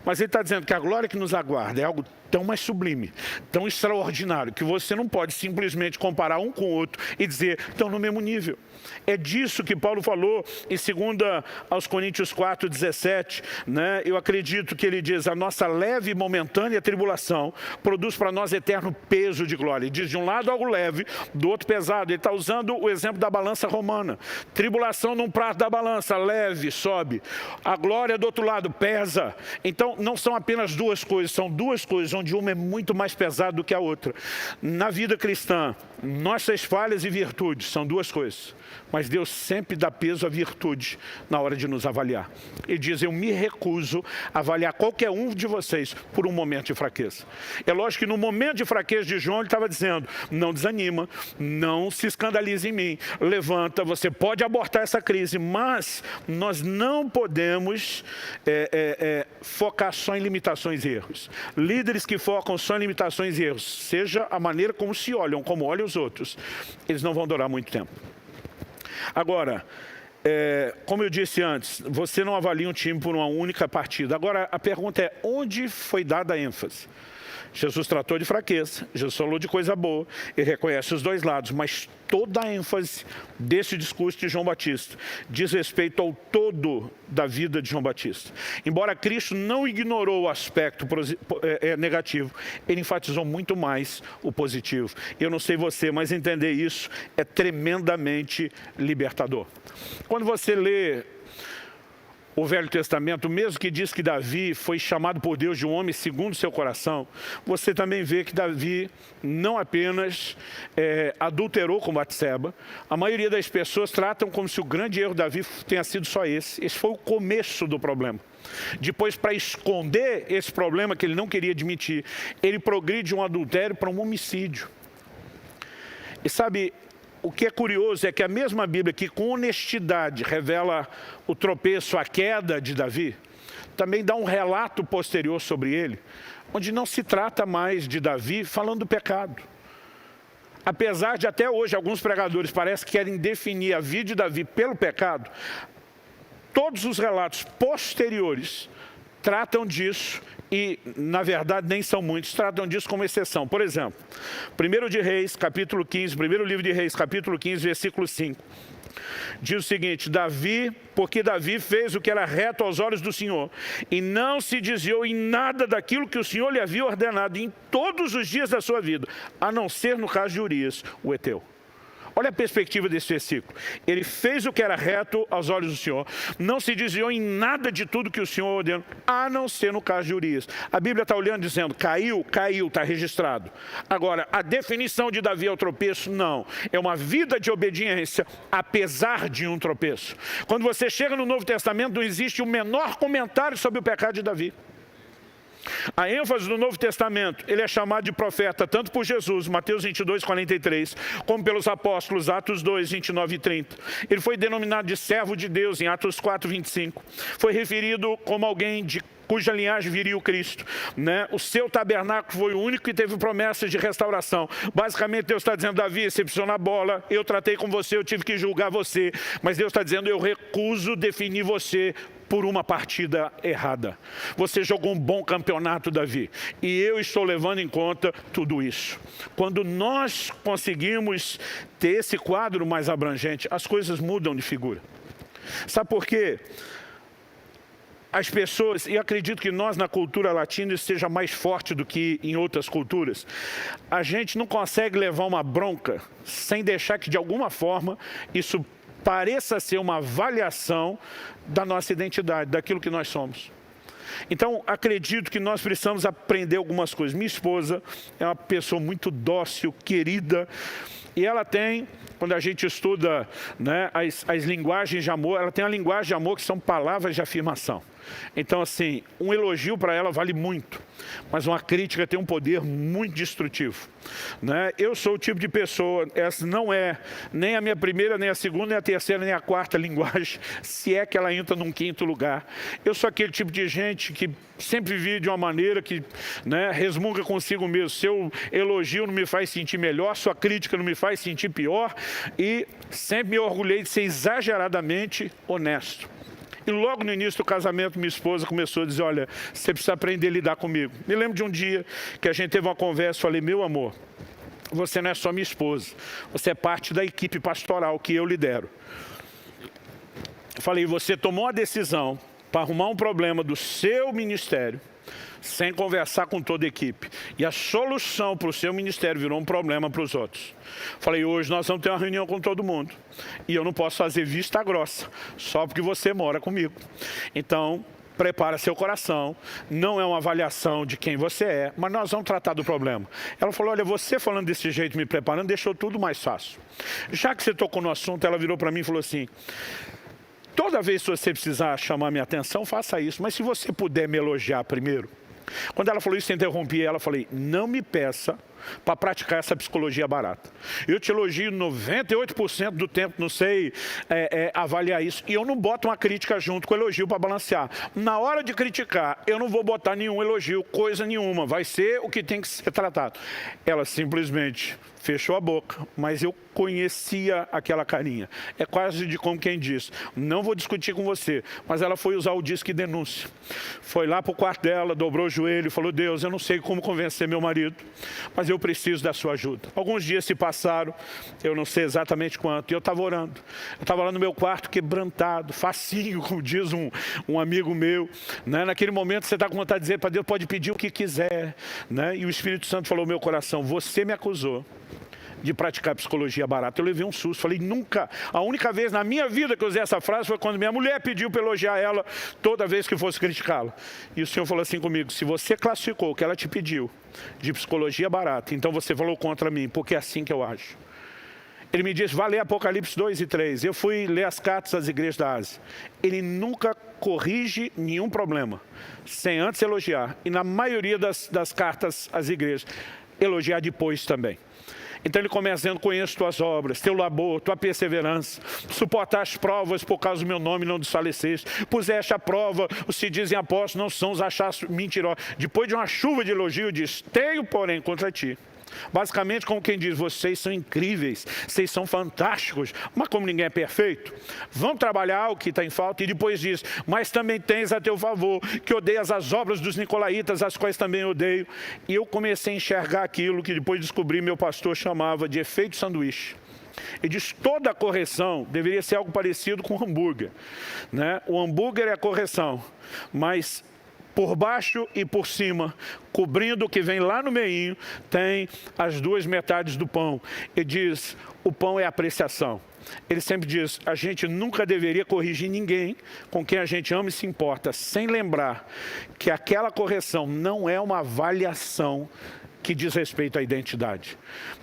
Mas ele está dizendo que a glória que nos aguarda é algo tão mais sublime, tão extraordinário, que você não pode simplesmente comparar um com o outro e dizer, estão no mesmo nível. É disso que Paulo falou em 2 aos Coríntios 4:17, né? Eu acredito que ele diz, a nossa leve e momentânea tribulação produz para nós eterno peso de glória. Ele diz de um lado algo leve, do outro pesado. Ele está usando o exemplo da balança romana. Tribulação num prato da balança, leve, sobe. A glória do outro lado, pesa. Então não são apenas duas coisas, são duas coisas, onde uma é muito mais pesada do que a outra. Na vida cristã, nossas falhas e virtudes são duas coisas. Mas Deus sempre dá peso à virtude na hora de nos avaliar. Ele diz, eu me recuso a avaliar qualquer um de vocês por um momento de fraqueza. É lógico que no momento de fraqueza de João, ele estava dizendo, não desanima, não se escandalize em mim, levanta, você pode abortar essa crise, mas nós não podemos focar só em limitações e erros. Líderes que focam só em limitações e erros, seja a maneira como se olham, como olham os outros, eles não vão durar muito tempo. Agora, como eu disse antes, você não avalia um time por uma única partida. Agora, a pergunta é, onde foi dada a ênfase? Jesus tratou de fraqueza, Jesus falou de coisa boa, ele reconhece os dois lados, mas toda a ênfase desse discurso de João Batista diz respeito ao todo da vida de João Batista. Embora Cristo não ignorou o aspecto negativo, ele enfatizou muito mais o positivo. Eu não sei você, mas entender isso é tremendamente libertador. Quando você lê o Velho Testamento, mesmo que diz que Davi foi chamado por Deus de um homem segundo o seu coração, você também vê que Davi não apenas adulterou com Batseba. A maioria das pessoas tratam como se o grande erro de Davi tenha sido só esse. Esse foi o começo do problema. Depois, para esconder esse problema que ele não queria admitir, ele progride de um adultério para um homicídio. E sabe, o que é curioso é que a mesma Bíblia que com honestidade revela o tropeço, a queda de Davi, também dá um relato posterior sobre ele, onde não se trata mais de Davi falando do pecado. Apesar de até hoje alguns pregadores parecem que querem definir a vida de Davi pelo pecado, todos os relatos posteriores tratam disso e, na verdade, nem são muitos, tratam disso como exceção. Por exemplo, 1 de Reis, capítulo 15, primeiro livro de Reis, capítulo 15, versículo 5. Diz o seguinte, porque Davi fez o que era reto aos olhos do Senhor e não se desviou em nada daquilo que o Senhor lhe havia ordenado em todos os dias da sua vida, a não ser no caso de Urias, o Eteu. Olha a perspectiva desse versículo. Ele fez o que era reto aos olhos do Senhor, não se desviou em nada de tudo que o Senhor ordenou, a não ser no caso de Urias. A Bíblia está olhando dizendo, caiu, está registrado. Agora, a definição de Davi ao tropeço, não. É uma vida de obediência, apesar de um tropeço. Quando você chega no Novo Testamento, não existe o menor comentário sobre o pecado de Davi. A ênfase do Novo Testamento, ele é chamado de profeta tanto por Jesus, Mateus 22, 43, como pelos apóstolos, Atos 2, 29 e 30. Ele foi denominado de servo de Deus em Atos 4, 25. Foi referido como alguém cuja linhagem viria o Cristo, né? O seu tabernáculo foi o único que teve promessas de restauração. Basicamente Deus está dizendo, Davi, você pisou na bola, eu tratei com você, eu tive que julgar você, mas Deus está dizendo, eu recuso definir você por uma partida errada. Você jogou um bom campeonato, Davi, e eu estou levando em conta tudo isso. Quando nós conseguimos ter esse quadro mais abrangente, as coisas mudam de figura. Sabe por quê? As pessoas, e acredito que nós na cultura latina isso seja mais forte do que em outras culturas, a gente não consegue levar uma bronca sem deixar que de alguma forma isso pareça ser uma avaliação da nossa identidade, daquilo que nós somos. Então, acredito que nós precisamos aprender algumas coisas. Minha esposa é uma pessoa muito dócil, querida, e ela tem, quando a gente estuda, né, as linguagens de amor, ela tem uma linguagem de amor que são palavras de afirmação. Então, assim, um elogio para ela vale muito, mas uma crítica tem um poder muito destrutivo, né? Eu sou o tipo de pessoa, essa não é nem a minha primeira, nem a segunda, nem a terceira, nem a quarta linguagem, se é que ela entra num quinto lugar. Eu sou aquele tipo de gente que sempre vive de uma maneira que, né, resmunga consigo mesmo. Seu elogio não me faz sentir melhor, sua crítica não me faz sentir pior, e sempre me orgulhei de ser exageradamente honesto. E logo no início do casamento, minha esposa começou a dizer, olha, você precisa aprender a lidar comigo. Me lembro de um dia que a gente teve uma conversa, falei, meu amor, você não é só minha esposa, você é parte da equipe pastoral que eu lidero. Falei, você tomou a decisão para arrumar um problema do seu ministério, sem conversar com toda a equipe. E a solução para o seu ministério virou um problema para os outros. Falei, hoje nós vamos ter uma reunião com todo mundo. E eu não posso fazer vista grossa, só porque você mora comigo. Então, prepara seu coração, não é uma avaliação de quem você é, mas nós vamos tratar do problema. Ela falou, olha, você falando desse jeito, me preparando, deixou tudo mais fácil. Já que você tocou no assunto, ela virou para mim e falou assim, toda vez que você precisar chamar minha atenção, faça isso, mas se você puder me elogiar primeiro. Quando ela falou isso, eu interrompi ela, falei, não me peça para praticar essa psicologia barata. Eu te elogio 98% do tempo, não sei avaliar isso. E eu não boto uma crítica junto com o elogio para balancear. Na hora de criticar, eu não vou botar nenhum elogio, coisa nenhuma. Vai ser o que tem que ser tratado. Ela simplesmente fechou a boca, mas eu conhecia aquela carinha. É quase de como quem diz, não vou discutir com você, mas ela foi usar o disque denúncia. Foi lá para o quarto dela, dobrou o joelho e falou, Deus, eu não sei como convencer meu marido, mas eu preciso da sua ajuda. Alguns dias se passaram, eu não sei exatamente quanto, e eu estava orando. Eu estava lá no meu quarto quebrantado, facinho, como diz um amigo meu. Né? Naquele momento você está com vontade de dizer para Deus, pode pedir o que quiser. Né? E o Espírito Santo falou no meu coração, você me acusou de praticar psicologia barata. Eu levei um susto, falei, nunca. A única vez na minha vida que eu usei essa frase foi quando minha mulher pediu para elogiar ela toda vez que fosse criticá-la. E o Senhor falou assim comigo, se você classificou o que ela te pediu de psicologia barata, então você falou contra mim, porque é assim que eu acho. Ele me disse, vá ler Apocalipse 2 e 3. Eu fui ler as cartas às igrejas da Ásia. Ele nunca corrige nenhum problema, sem antes elogiar. E na maioria das cartas às igrejas, elogiar depois também. Então ele começa dizendo, conheço tuas obras, teu labor, tua perseverança, suportar as provas por causa do meu nome não desfaleceste, puseste à prova, os que dizem apóstolos não são os achados mentirosos. Depois de uma chuva de elogio, diz, tenho porém contra ti. Basicamente como quem diz, vocês são incríveis, vocês são fantásticos, mas como ninguém é perfeito, vamos trabalhar o que está em falta. E depois diz, mas também tens a teu favor, que odeias as obras dos nicolaítas, as quais também odeio. E eu comecei a enxergar aquilo que depois descobri meu pastor chamava de efeito sanduíche. Ele diz, toda a correção deveria ser algo parecido com o hambúrguer. Né? O hambúrguer é a correção, mas por baixo e por cima, cobrindo o que vem lá no meinho, tem as duas metades do pão. Ele diz, o pão é apreciação. Ele sempre diz, a gente nunca deveria corrigir ninguém com quem a gente ama e se importa, sem lembrar que aquela correção não é uma avaliação que diz respeito à identidade.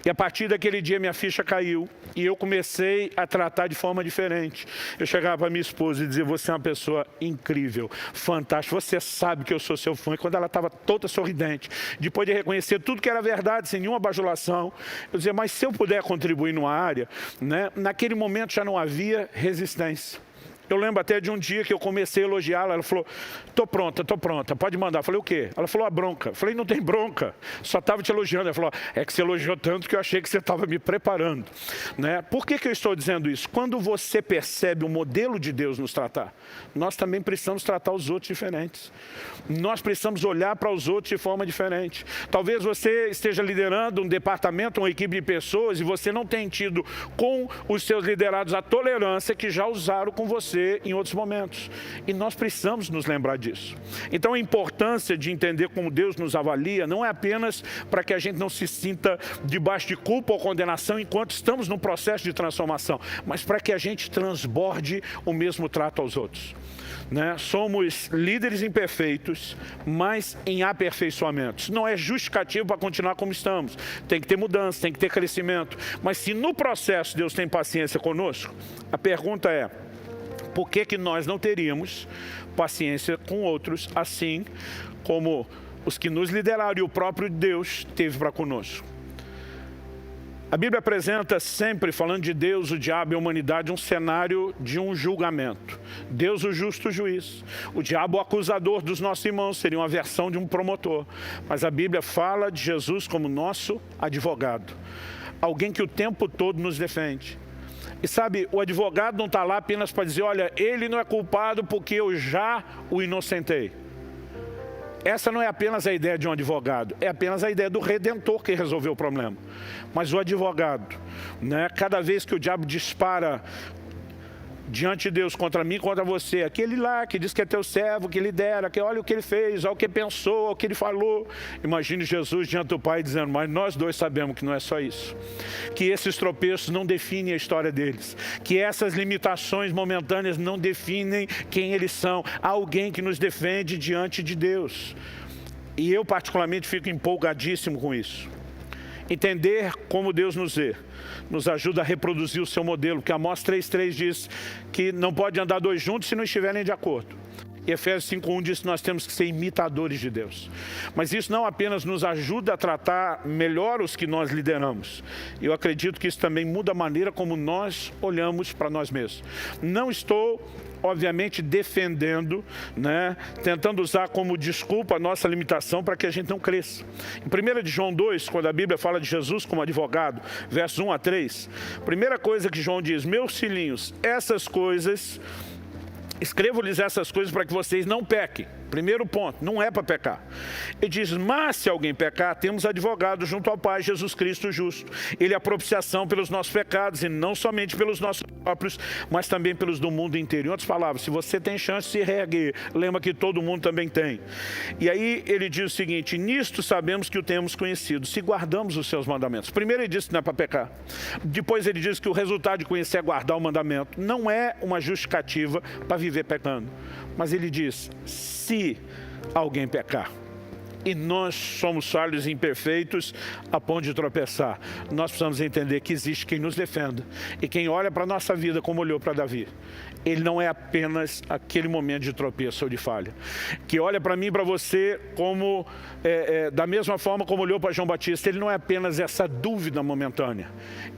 E a partir daquele dia minha ficha caiu e eu comecei a tratar de forma diferente. Eu chegava para minha esposa e dizia, você é uma pessoa incrível, fantástica, você sabe que eu sou seu fã. E quando ela estava toda sorridente, depois de reconhecer tudo que era verdade, sem nenhuma bajulação, eu dizia, mas se eu puder contribuir numa área, né, naquele momento já não havia resistência. Eu lembro até de um dia que eu comecei a elogiá-la, ela falou, tô pronta, pode mandar. Eu falei, o quê? Ela falou, a bronca. Eu falei, não tem bronca, só estava te elogiando. Ela falou, é que você elogiou tanto que eu achei que você estava me preparando. Né? Por que eu estou dizendo isso? Quando você percebe o modelo de Deus nos tratar, nós também precisamos tratar os outros diferentes. Nós precisamos olhar para os outros de forma diferente. Talvez você esteja liderando um departamento, uma equipe de pessoas, e você não tenha tido com os seus liderados a tolerância que já usaram com você em outros momentos. E nós precisamos nos lembrar disso. Então a importância de entender como Deus nos avalia não é apenas para que a gente não se sinta debaixo de culpa ou condenação enquanto estamos no processo de transformação, mas para que a gente transborde o mesmo trato aos outros. Né? Somos líderes imperfeitos, mas em aperfeiçoamentos. Não é justificativo para continuar como estamos. Tem que ter mudança, tem que ter crescimento. Mas se no processo Deus tem paciência conosco, a pergunta é, por que nós não teríamos paciência com outros, assim como os que nos lideraram e o próprio Deus teve para conosco? A Bíblia apresenta sempre, falando de Deus, o diabo e a humanidade, um cenário de um julgamento. Deus, o justo juiz. O diabo, o acusador dos nossos irmãos, seria uma versão de um promotor. Mas a Bíblia fala de Jesus como nosso advogado. Alguém que o tempo todo nos defende. E sabe, o advogado não está lá apenas para dizer, olha, ele não é culpado porque eu já o inocentei. Essa não é apenas a ideia de um advogado, é apenas a ideia do redentor que resolveu o problema. Mas o advogado, né, cada vez que o diabo dispara diante de Deus contra mim, contra você, aquele lá que diz que é teu servo, que lidera, que olha o que ele fez, olha o que pensou, olha o que ele falou. Imagine Jesus diante do Pai dizendo, mas nós dois sabemos que não é só isso. Que esses tropeços não definem a história deles. Que essas limitações momentâneas não definem quem eles são. Há alguém que nos defende diante de Deus. E eu particularmente fico empolgadíssimo com isso. Entender como Deus nos vê nos ajuda a reproduzir o seu modelo, porque Amós 3,3 diz que não pode andar dois juntos se não estiverem de acordo. E Efésios 5,1 diz que nós temos que ser imitadores de Deus. Mas isso não apenas nos ajuda a tratar melhor os que nós lideramos. Eu acredito que isso também muda a maneira como nós olhamos para nós mesmos. Não estou, obviamente, defendendo, né, tentando usar como desculpa a nossa limitação para que a gente não cresça. Em 1 de João 2, quando a Bíblia fala de Jesus como advogado, versos 1 a 3, primeira coisa que João diz, meus filhinhos, essas coisas... escrevo-lhes essas coisas para que vocês não pequem. Primeiro ponto, não é para pecar. Ele diz, mas se alguém pecar, temos advogado junto ao Pai, Jesus Cristo justo. Ele é a propiciação pelos nossos pecados, e não somente pelos nossos próprios, mas também pelos do mundo inteiro. Em outras palavras, se você tem chance de se reerguer, lembra que todo mundo também tem. E aí ele diz o seguinte, nisto sabemos que o temos conhecido, se guardamos os seus mandamentos. Primeiro ele diz que não é para pecar. Depois ele diz que o resultado de conhecer é guardar o mandamento. Não é uma justificativa para viver pecando. Mas ele diz, se alguém pecar, e nós somos falhos e imperfeitos a ponto de tropeçar, nós precisamos entender que existe quem nos defenda. E quem olha para a nossa vida como olhou para Davi, ele não é apenas aquele momento de tropeço ou de falha. Que olha para mim e para você como, da mesma forma como olhou para João Batista, ele não é apenas essa dúvida momentânea.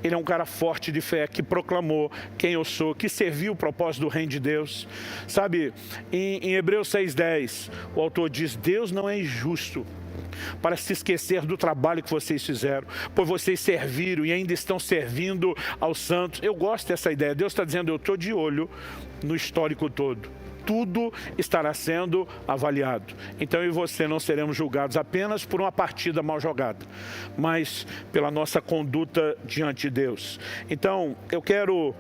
Ele é um cara forte de fé, que proclamou quem eu sou, que serviu o propósito do reino de Deus. Sabe, em Hebreus 6,10, o autor diz, Deus não é injusto para se esquecer do trabalho que vocês fizeram, pois vocês serviram e ainda estão servindo aos santos. Eu gosto dessa ideia. Deus está dizendo, eu estou de olho no histórico todo. Tudo estará sendo avaliado. Então eu e você não seremos julgados apenas por uma partida mal jogada, mas pela nossa conduta diante de Deus. Então eu quero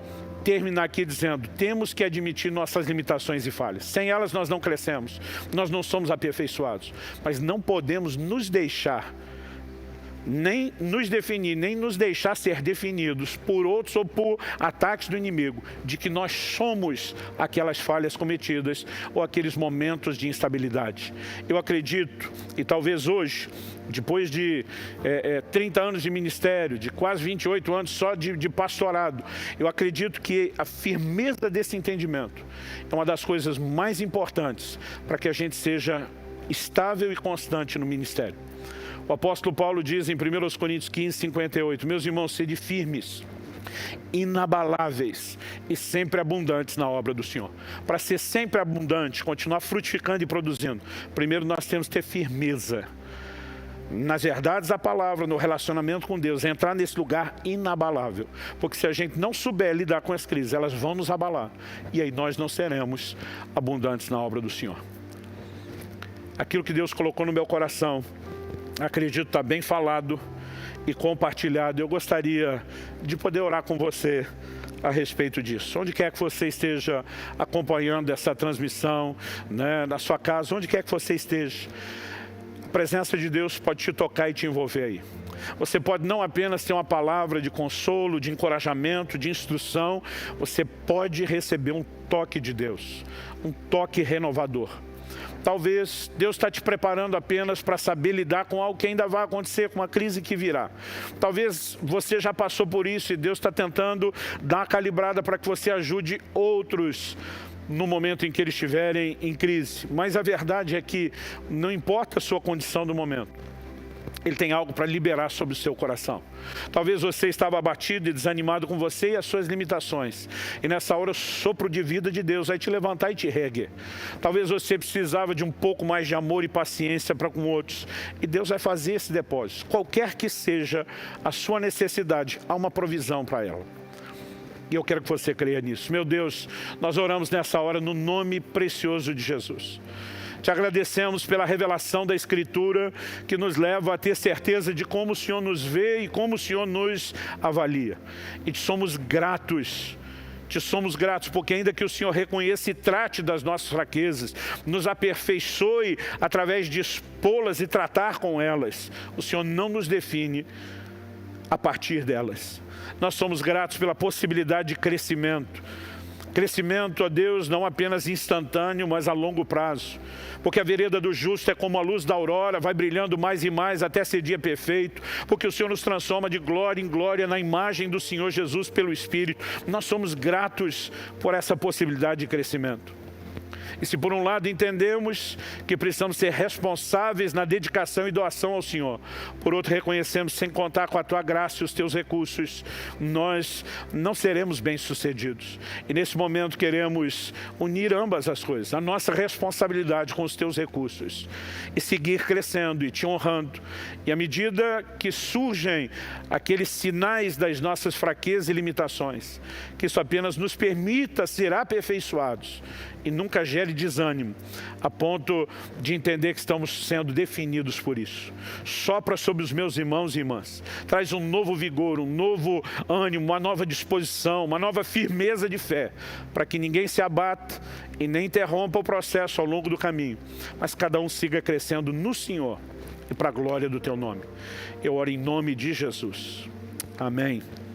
terminar aqui dizendo, temos que admitir nossas limitações e falhas. Sem elas nós não crescemos, nós não somos aperfeiçoados, mas não podemos nos deixar, nem nos definir, nem nos deixar ser definidos por outros ou por ataques do inimigo, de que nós somos aquelas falhas cometidas ou aqueles momentos de instabilidade. Eu acredito, e talvez hoje, depois de 30 anos de ministério, de quase 28 anos só de pastorado, eu acredito que a firmeza desse entendimento é uma das coisas mais importantes para que a gente seja estável e constante no ministério. O apóstolo Paulo diz em 1 Coríntios 15, 58, meus irmãos, sede firmes, inabaláveis e sempre abundantes na obra do Senhor. Para ser sempre abundante, continuar frutificando e produzindo, primeiro nós temos que ter firmeza nas verdades da palavra, no relacionamento com Deus, entrar nesse lugar inabalável. Porque se a gente não souber lidar com as crises, elas vão nos abalar. E aí nós não seremos abundantes na obra do Senhor. Aquilo que Deus colocou no meu coração, acredito está bem falado e compartilhado. Eu gostaria de poder orar com você a respeito disso. Onde quer que você esteja acompanhando essa transmissão, né, na sua casa, onde quer que você esteja, a presença de Deus pode te tocar e te envolver aí. Você pode não apenas ter uma palavra de consolo, de encorajamento, de instrução, você pode receber um toque de Deus, um toque renovador. Talvez Deus está te preparando apenas para saber lidar com algo que ainda vai acontecer, com uma crise que virá. Talvez você já passou por isso e Deus está tentando dar uma calibrada para que você ajude outros no momento em que eles estiverem em crise. Mas a verdade é que não importa a sua condição do momento, Ele tem algo para liberar sobre o seu coração. Talvez você estava abatido e desanimado com você e as suas limitações. E nessa hora o sopro de vida de Deus vai te levantar e te reerguer. Talvez você precisava de um pouco mais de amor e paciência para com outros. E Deus vai fazer esse depósito. Qualquer que seja a sua necessidade, há uma provisão para ela. E eu quero que você creia nisso. Meu Deus, nós oramos nessa hora no nome precioso de Jesus. Te agradecemos pela revelação da Escritura que nos leva a ter certeza de como o Senhor nos vê e como o Senhor nos avalia. E te somos gratos. Te somos gratos porque ainda que o Senhor reconheça e trate das nossas fraquezas, nos aperfeiçoe através de expô-las e tratar com elas, o Senhor não nos define a partir delas. Nós somos gratos pela possibilidade de crescimento. Crescimento, ó Deus, não apenas instantâneo, mas a longo prazo. Porque a vereda do justo é como a luz da aurora, vai brilhando mais e mais até ser dia perfeito. Porque o Senhor nos transforma de glória em glória na imagem do Senhor Jesus pelo Espírito. Nós somos gratos por essa possibilidade de crescimento. E se por um lado entendemos que precisamos ser responsáveis na dedicação e doação ao Senhor, por outro reconhecemos, sem contar com a Tua graça e os Teus recursos, nós não seremos bem-sucedidos. E nesse momento queremos unir ambas as coisas, a nossa responsabilidade com os Teus recursos, e seguir crescendo e Te honrando. E à medida que surgem aqueles sinais das nossas fraquezas e limitações, que isso apenas nos permita ser aperfeiçoados e nunca gere desânimo, a ponto de entender que estamos sendo definidos por isso. Sopra sobre os meus irmãos e irmãs. Traz um novo vigor, um novo ânimo, uma nova disposição, uma nova firmeza de fé, para que ninguém se abata e nem interrompa o processo ao longo do caminho, mas cada um siga crescendo no Senhor e para a glória do Teu nome. Eu oro em nome de Jesus. Amém.